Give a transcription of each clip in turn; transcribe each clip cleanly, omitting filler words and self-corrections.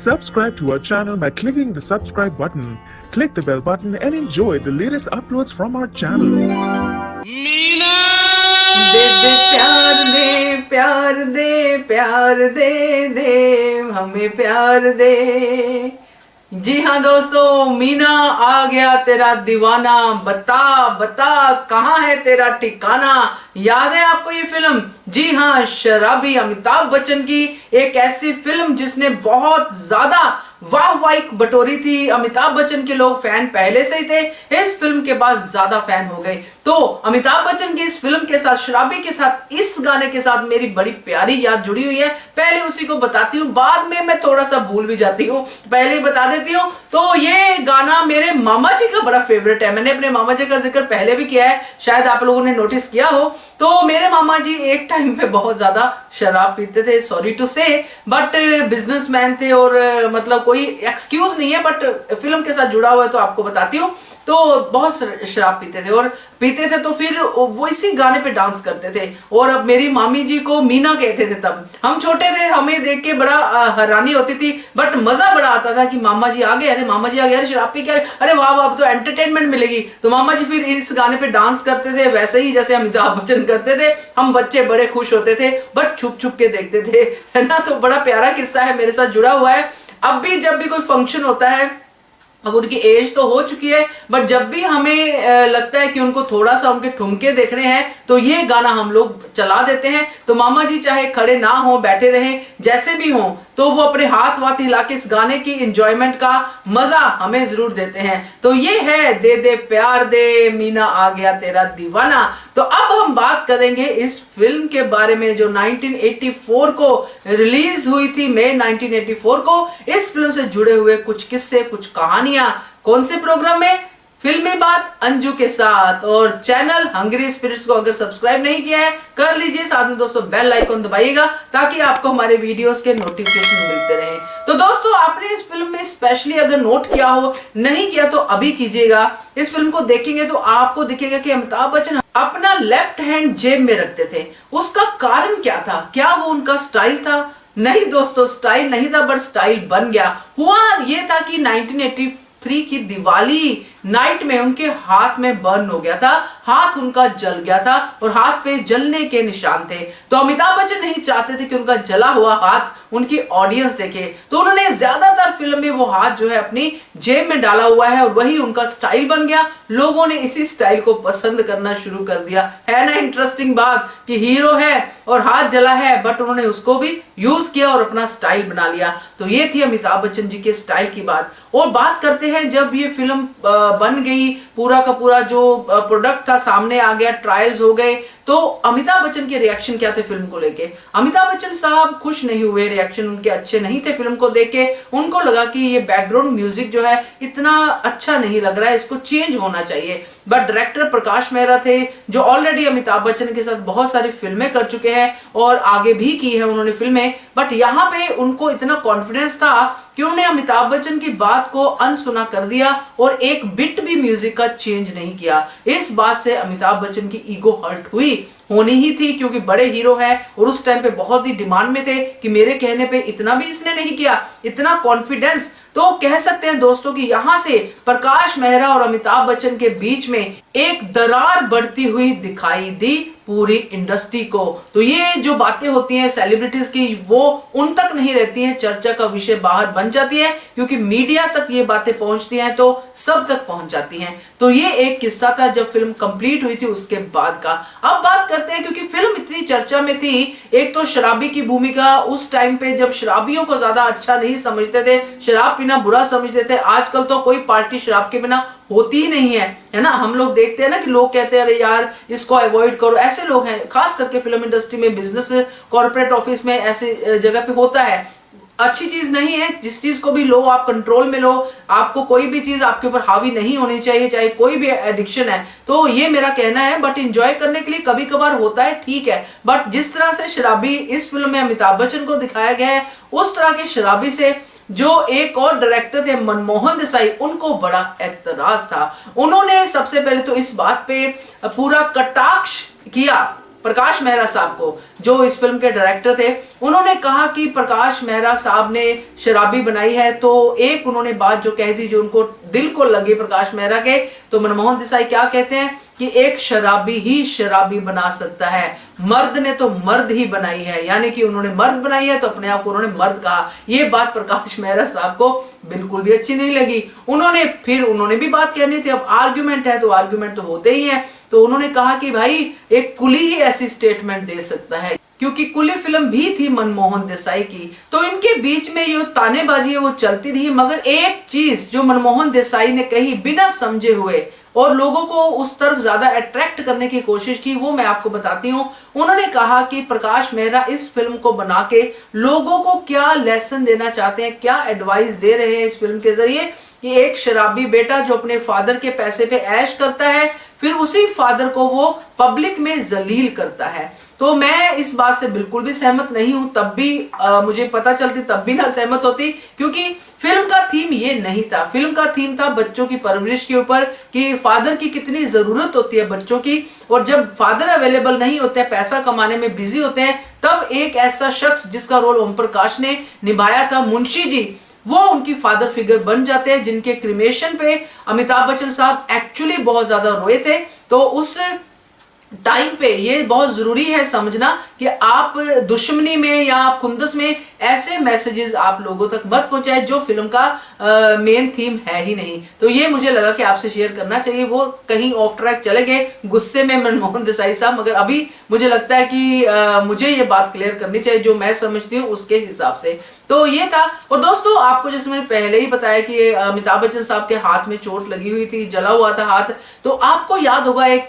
Subscribe to our channel by clicking the subscribe button. Click the bell button and enjoy the latest uploads from our channel. दे दे प्यार दे प्यार दे प्यार दे दे हमें प्यार दे। जी हाँ दोस्तों, मीना आ गया तेरा दीवाना, बता बता कहाँ है तेरा ठिकाना। याद है आपको ये फिल्म? जी हाँ, शराबी अमिताभ बच्चन की एक ऐसी फिल्म जिसने बहुत ज्यादा वाहवाही बटोरी थी। अमिताभ बच्चन के लोग फैन पहले से ही थे, इस फिल्म के बाद ज्यादा फैन हो गए। तो अमिताभ बच्चन की इस फिल्म के साथ, शराबी के साथ, इस गाने के साथ मेरी बड़ी प्यारी याद जुड़ी हुई है। पहले उसी को बताती हूँ, बाद में मैं थोड़ा सा भूल भी जाती हूँ, पहले बता देती हूँ। तो ये गाना मेरे मामा जी का बड़ा फेवरेट है। मैंने अपने मामा जी का जिक्र पहले भी किया है, शायद आप लोगों ने नोटिस किया हो। तो मेरे मामा जी एक टाइम पे बहुत ज्यादा शराब पीते थे, सॉरी टू से, बट बिजनेसमैन थे और मतलब कोई एक्सक्यूज नहीं है, बट फिल्म के साथ जुड़ा हुआ है तो आपको बताती हूँ। तो बहुत शराब पीते थे और पीते थे तो फिर वो इसी गाने पे डांस करते थे। और अब मेरी मामी जी को मीना कहते थे। तब हम छोटे थे, हमें देख के बड़ा हैरानी होती थी, बट मजा बड़ा आता था कि मामा जी आ गए, अरे मामा जी आ गए, अरे शराब पी के, अरे वाह वाह, अब तो एंटरटेनमेंट मिलेगी। तो मामा जी फिर इस गाने पे डांस करते थे, वैसे ही जैसे अमिताभ बच्चन करते थे। हम बच्चे बड़े खुश होते थे, बट छुप छुप के देखते थे, है ना। तो बड़ा प्यारा किस्सा है, मेरे साथ जुड़ा हुआ है। अब भी जब भी कोई फंक्शन होता है, अब उनकी एज तो हो चुकी है, बट जब भी हमें लगता है कि उनको थोड़ा सा उनके ठुमके देखने हैं तो ये गाना हम लोग चला देते हैं। तो मामा जी चाहे खड़े ना हो, बैठे रहें, जैसे भी हो, तो वो अपने हाथ वाथ हिला के इस गाने की एंजॉयमेंट का मजा हमें जरूर देते हैं। तो ये है दे दे प्यार दे, मीना आ गया तेरा दीवाना। तो अब हम बात करेंगे इस फिल्म के बारे में जो 1984 को रिलीज हुई थी, मई 1984 को। इस फिल्म से जुड़े हुए कुछ किस्से, कुछ कहानियां, कौन से प्रोग्राम में? फिल्मी बात अंजू के साथ। और चैनल हंग्री स्पिरिट्स को अगर सब्सक्राइब नहीं किया है, कर लीजिए। साथ में दोस्तों बेल आइकन दबाइएगा ताकि आपको हमारे वीडियोस के नोटिफिकेशन मिलते रहे। तो दोस्तों, आपने इस फिल्म में स्पेशली अगर नोट किया हो, नहीं किया तो अभी कीजिएगा। इस फिल्म को देखेंगे तो आपको दिखेगा कि अमिताभ बच्चन अपना लेफ्ट हैंड जेब में रखते थे। उसका कारण क्या था? क्या वो उनका स्टाइल था? नहीं दोस्तों, स्टाइल नहीं था, बट स्टाइल बन गया। हुआ ये था कि 1983 की दिवाली नाइट में उनके हाथ में बर्न हो गया था, हाथ उनका जल गया था और हाथ पे जलने के निशान थे। तो अमिताभ बच्चन नहीं चाहते थे कि उनका जला हुआ हाथ उनकी ऑडियंस देखे, तो उन्होंने ज्यादातर फिल्म में वो हाथ जो है अपनी जेब में डाला हुआ है और वही उनका स्टाइल बन गया। लोगों ने इसी स्टाइल को पसंद करना शुरू कर दिया। है ना इंटरेस्टिंग बात कि हीरो है और हाथ जला है, बट उन्होंने उसको भी यूज किया और अपना स्टाइल बना लिया। तो ये थी अमिताभ बच्चन जी के स्टाइल की बात। और बात करते हैं जब ये फिल्म बन गई, पूरा का पूरा जो प्रोडक्ट था सामने आ गया, ट्रायल्स हो गए, तो अमिताभ बच्चन के रिएक्शन क्या थे फिल्म को लेके? अमिताभ बच्चन साहब खुश नहीं हुए, रिएक्शन उनके अच्छे नहीं थे फिल्म को देख के। उनको लगा कि ये बैकग्राउंड म्यूजिक जो है इतना अच्छा नहीं लग रहा है, इसको चेंज होना चाहिए। बट डायरेक्टर प्रकाश मेहरा थे, जो ऑलरेडी अमिताभ बच्चन के साथ बहुत सारी फिल्में कर चुके हैं और आगे भी की है उन्होंने फिल्में, बट यहाँ पे उनको इतना कॉन्फिडेंस था कि उन्होंने अमिताभ बच्चन की बात को अनसुना कर दिया और एक बिट भी म्यूजिक का चेंज नहीं किया। इस बात से अमिताभ बच्चन की ईगो हर्ट हुई, होनी ही थी, क्योंकि बड़े हीरो हैं और उस टाइम पे बहुत ही डिमांड में थे कि मेरे कहने पे इतना भी इसने नहीं किया, इतना कॉन्फिडेंस। तो कह सकते हैं दोस्तों कि यहां से प्रकाश मेहरा और अमिताभ बच्चन के बीच में एक दरार बढ़ती हुई दिखाई दी पूरी इंडस्ट्री को। तो ये जो बातें होती हैं सेलिब्रिटीज की, वो उन तक नहीं रहती हैं, चर्चा का विषय बाहर बन जाती है, क्योंकि मीडिया तक ये बातें पहुंचती हैं तो सब तक पहुंच जाती हैं। तो ये एक किस्सा था जब फिल्म कंप्लीट हुई थी उसके बाद का। अब बात करते हैं, क्योंकि फिल्म इतनी चर्चा में थी, एक तो शराबी की भूमिका उस टाइम पे जब शराबियों को ज्यादा अच्छा नहीं समझते थे, शराब पीना बुरा समझते थे। आजकल तो कोई पार्टी शराब के बिना होती ही नहीं है ना। हम लोग देखते हैं ना कि लोग कहते हैं अरे यार इसको अवॉइड करो, ऐसे लोग हैं। खास करके फिल्म इंडस्ट्री में, बिजनेस, कॉर्पोरेट ऑफिस में ऐसे जगह पे होता है। अच्छी चीज नहीं है, जिस चीज को भी लो आप कंट्रोल में लो, आपको कोई भी चीज आपके ऊपर हावी नहीं होनी चाहिए, चाहे कोई भी एडिक्शन है। तो ये मेरा कहना है, बट एंजॉय करने के लिए कभी कभार होता है, ठीक है। बट जिस तरह से शराबी इस फिल्म में अमिताभ बच्चन को दिखाया गया है, उस तरह के शराबी से जो एक और डायरेक्टर थे मनमोहन देसाई, उनको बड़ा एतराज था। उन्होंने सबसे पहले तो इस बात पे पूरा कटाक्ष किया प्रकाश मेहरा साहब को, जो इस फिल्म के डायरेक्टर थे, उन्होंने कहा कि प्रकाश मेहरा साहब ने शराबी बनाई है। तो एक उन्होंने बात जो कह दी जो उनको दिल को लगी प्रकाश मेहरा के, तो मनमोहन देसाई क्या कहते हैं कि एक शराबी ही शराबी बना सकता है, मर्द ने तो मर्द ही बनाई है, यानी कि उन्होंने मर्द बनाई है तो अपने आप को उन्होंने मर्द कहा। ये बात प्रकाश मेहरा साहब को बिल्कुल भी अच्छी नहीं लगी। उन्होंने भी बात कहनी थी, अब आर्ग्यूमेंट है तो आर्ग्यूमेंट तो होते ही है। तो उन्होंने कहा कि भाई एक कुली ही ऐसी स्टेटमेंट दे सकता है, क्योंकि कुली फिल्म भी थी मनमोहन देसाई की। तो इनके बीच में जो तानेबाजी है वो चलती रही, मगर एक चीज जो मनमोहन देसाई ने कही बिना समझे हुए और लोगों को उस तरफ ज्यादा अट्रैक्ट करने की कोशिश की, वो मैं आपको बताती हूँ। उन्होंने कहा कि प्रकाश मेहरा इस फिल्म को बना के लोगों को क्या लेसन देना चाहते हैं, क्या एडवाइस दे रहे हैं इस फिल्म के जरिए, कि एक शराबी बेटा जो अपने फादर के पैसे पे ऐश करता है, फिर उसी फादर को वो पब्लिक में जलील करता है। तो मैं इस बात से बिल्कुल भी सहमत नहीं हूं, तब भी मुझे पता चलती तब भी ना सहमत होती, क्योंकि फिल्म का थीम ये नहीं था। फिल्म का थीम था बच्चों की परवरिश के ऊपर, कि फादर की कितनी जरूरत होती है बच्चों की, और जब फादर अवेलेबल नहीं होते हैं, पैसा कमाने में बिजी होते हैं, तब एक ऐसा शख्स जिसका रोल ओम प्रकाश ने निभाया था, मुंशी जी, वो उनकी फादर फिगर बन जाते हैं, जिनके क्रिमेशन पे अमिताभ बच्चन साहब एक्चुअली बहुत ज्यादा रोए थे। तो उस टाइम पे ये बहुत जरूरी है समझना कि आप दुश्मनी में या खुंदस में ऐसे मैसेजेस आप लोगों तक मत पहुंचाए जो फिल्म का मेन थीम है ही नहीं। तो ये मुझे लगा कि आपसे शेयर करना चाहिए। वो कहीं ऑफ ट्रैक चले गए गुस्से में मनमोहन देसाई साहब, मगर अभी मुझे लगता है कि मुझे ये बात क्लियर करनी चाहिए जो मैं समझती हूँ उसके हिसाब से। तो ये था। और दोस्तों आपको जैसे मैंने पहले ही बताया कि अमिताभ बच्चन साहब के हाथ में चोट लगी हुई थी, जला हुआ था हाथ। तो आपको याद होगा एक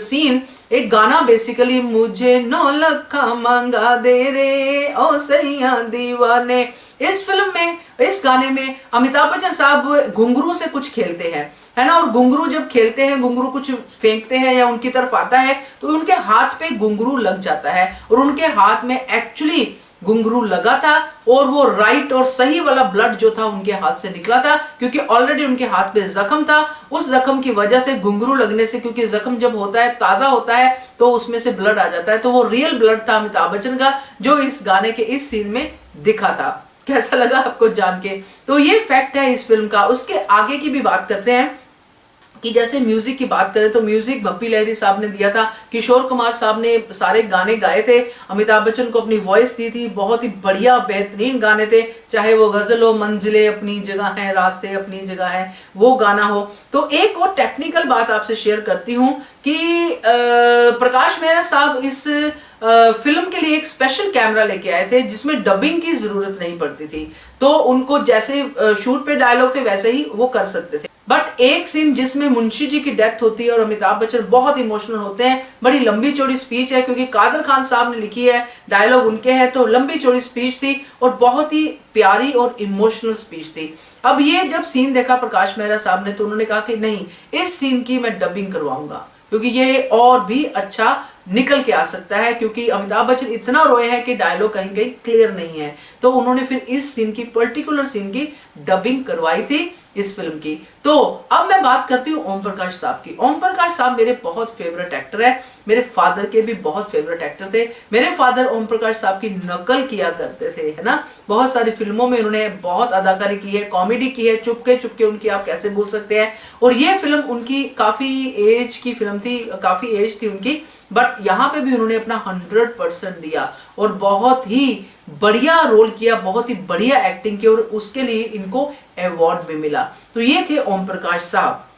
सीन, एक गाना बेसिकली, मुझे 9 लाख मांगा दे रे ओ सैया दीवाने। इस फिल्म में, इस गाने में अमिताभ बच्चन साहब घुंघरू से कुछ खेलते हैं, है ना। और घुंघरू जब खेलते हैं, घुंघरू कुछ फेंकते हैं या उनकी तरफ आता है, तो उनके हाथ पे घुंघरू लग जाता है, और उनके हाथ में एक्चुअली घुंघरू लगा था, और वो राइट और सही वाला ब्लड जो था उनके हाथ से निकला था, क्योंकि ऑलरेडी उनके हाथ पे जख्म था। उस जख्म की वजह से घुंघरू लगने से, क्योंकि जख्म जब होता है ताजा होता है तो उसमें से ब्लड आ जाता है, तो वो रियल ब्लड था अमिताभ बच्चन का, जो इस गाने के इस सीन में दिखा था। कैसा लगा आपको जान के? तो ये फैक्ट है इस फिल्म का। उसके आगे की भी बात करते हैं कि जैसे म्यूजिक की बात करें तो म्यूजिक भप्पी लहरी साहब ने दिया था, किशोर कुमार साहब ने सारे गाने गाए थे, अमिताभ बच्चन को अपनी वॉइस दी थी, बहुत ही बढ़िया बेहतरीन गाने थे, चाहे वो गजल हो, मंजिलें अपनी जगह है, रास्ते अपनी जगह है, वो गाना हो। तो एक और टेक्निकल बात आपसे शेयर करती हूँ कि प्रकाश मेहरा साहब इस फिल्म के लिए एक स्पेशल कैमरा लेके आए थे जिसमें डबिंग की जरूरत नहीं पड़ती थी, तो उनको जैसे शूट पे डायलॉग थे वैसे ही वो कर सकते थे। बट एक सीन जिसमें मुंशी जी की डेथ होती है और अमिताभ बच्चन बहुत इमोशनल होते हैं, बड़ी लंबी चौड़ी स्पीच है, क्योंकि कादर खान साहब ने लिखी है, डायलॉग उनके हैं, तो लंबी चौड़ी स्पीच थी और बहुत ही प्यारी और इमोशनल स्पीच थी। अब ये जब सीन देखा प्रकाश मेहरा साहब ने, तो उन्होंने कहा कि नहीं, इस सीन की मैं डबिंग करवाऊंगा, क्योंकि ये और भी अच्छा निकल के आ सकता है, क्योंकि अमिताभ बच्चन इतना रोए हैं कि डायलॉग कहीं कहीं क्लियर नहीं है। तो उन्होंने फिर इस सीन की, पर्टिकुलर सीन की डबिंग करवाई थी इस फिल्म की। तो अब मैं बात करती हूँ ओम प्रकाश साहब की। ओम प्रकाश साहब मेरे बहुत फेवरेट एक्टर है, मेरे फादर के भी बहुत फेवरेट एक्टर थे। मेरे फादर ओम प्रकाश साहब की नकल किया करते थे, है ना। बहुत सारी फिल्मों में उन्होंने बहुत अदाकारी की है, कॉमेडी की है, चुपके चुपके उनकी आप कैसे भूल सकते हैं। और ये फिल्म उनकी काफी एज की फिल्म थी, काफी एज थी उनकी, बट यहाँ पे भी उन्होंने अपना 100% दिया और बहुत ही बढ़िया रोल किया, बहुत ही बढ़िया एक्टिंग की, और उसके लिए इनको अवार्ड भी मिला। तो ये थे ओम प्रकाश साहब।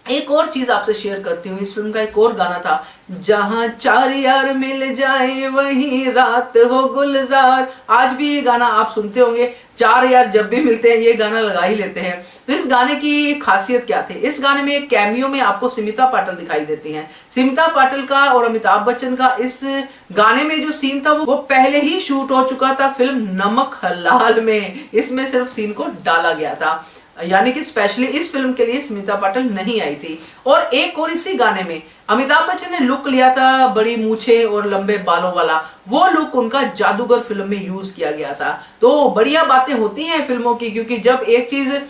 एक और चीज आपसे शेयर करती हूँ, इस फिल्म का एक और गाना था, जहां चार यार मिल जाए वहीं रात हो गुलजार। आज भी ये गाना आप सुनते होंगे, चार यार जब भी मिलते हैं ये गाना लगा ही लेते हैं। तो इस गाने की खासियत क्या थी? इस गाने में एक कैमियो में आपको स्मिता पाटिल दिखाई देती हैं। स्मिता पाटिल का और अमिताभ बच्चन का इस गाने में जो सीन था वो पहले ही शूट हो चुका था फिल्म नमक हलाल में, इसमें सिर्फ सीन को डाला गया था, यानी कि स्पेशली इस फिल्म के लिए स्मिता पाटिल नहीं आई थी। और एक और इसी गाने में अमिताभ बच्चन ने लुक लिया था बड़ी मूछे और लंबे बालों वाला, वो लुक उनका जादूगर फिल्म में यूज किया गया था। तो बढ़िया बातें होती हैं फिल्मों की, क्योंकि जब एक चीज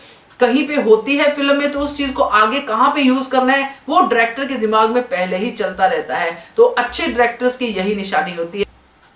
कहीं पे होती है फिल्म में, तो उस चीज को आगे कहां पे यूज करना है वो डायरेक्टर के दिमाग में पहले ही चलता रहता है। तो अच्छे डायरेक्टर्स की यही निशानी होती है।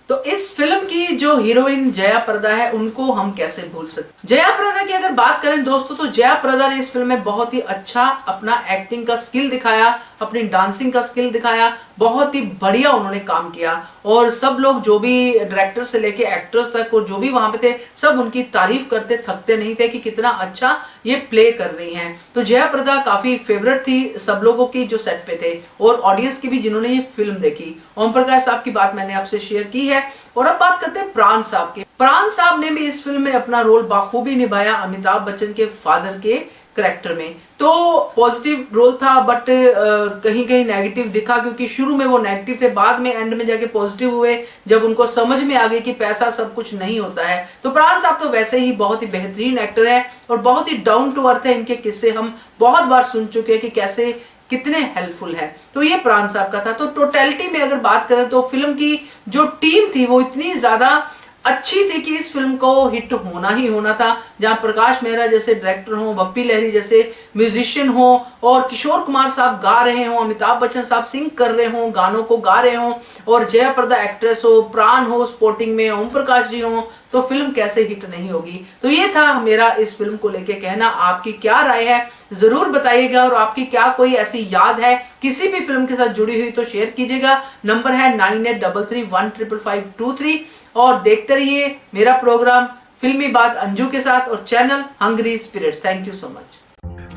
तो इस फिल्म की जो हीरोइन जया प्रदा है उनको हम कैसे भूल सकते। जया प्रदा की अगर बात करें दोस्तों, तो जया प्रदा ने इस फिल्म में बहुत ही अच्छा अपना एक्टिंग का स्किल दिखाया, अपनी डांसिंग का स्किल दिखाया, बहुत ही बढ़िया उन्होंने काम किया। और सब लोग जो भी डायरेक्टर से लेके एक्टर्स तक और जो भी वहां पे थे सब उनकी तारीफ करते थकते नहीं थे कि कितना अच्छा ये प्ले कर रही हैं। तो जया प्रदा काफी फेवरेट थी सब लोगों की जो सेट पे थे और ऑडियंस की भी जिन्होंने ये फिल्म देखी। ओम प्रकाश साहब की बात मैंने आपसे शेयर की है। और अब बात करते हैं प्राण साहब के। प्राण साहब ने भी इस फिल्म में अपना रोल बाखूबी निभाया अमिताभ बच्चन के फादर के कैरेक्टर में। तो पॉजिटिव रोल था बट कहीं कहीं नेगेटिव दिखा, क्योंकि शुरू में वो नेगेटिव थे, बाद में एंड में जाके पॉजिटिव हुए जब उनको समझ में आ गई कि पैसा सब कुछ नहीं होता है। तो प्राण साहब तो वैसे ही बहुत ही बेहतरीन एक्टर है और बहुत ही डाउन टू अर्थ है। इनके किस्से हम बहुत बार सुन चुके हैं कि कैसे कितने हेल्पफुल है। तो ये प्राण साहब का था। तो टोटलिटी में अगर बात करें तो फिल्म की जो टीम थी वो इतनी ज्यादा अच्छी थी कि इस फिल्म को हिट होना ही होना था। जहां प्रकाश मेहरा जैसे डायरेक्टर हो, बप्पी लहरी जैसे म्यूजिशियन हो और किशोर कुमार साहब गा रहे हो, अमिताभ बच्चन साहब सिंग कर रहे हो, गानों को गा रहे हो और जया प्रदा एक्ट्रेस हो, प्राण हो स्पोर्टिंग में, ओम प्रकाश जी हो, तो फिल्म कैसे हिट नहीं होगी। तो ये था मेरा इस फिल्म को लेके कहना। आपकी क्या राय है जरूर बताइएगा और आपकी क्या कोई ऐसी याद है किसी भी फिल्म के साथ जुड़ी हुई तो शेयर कीजिएगा। नंबर है 9833155523 और देखते रहिए मेरा प्रोग्राम फिल्मी बात अंजू के साथ और channel hungry spirits. Thank you so much.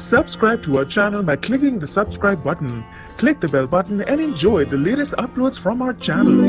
Subscribe to our channel by clicking the subscribe button. Click the bell button and enjoy the latest uploads from our channel.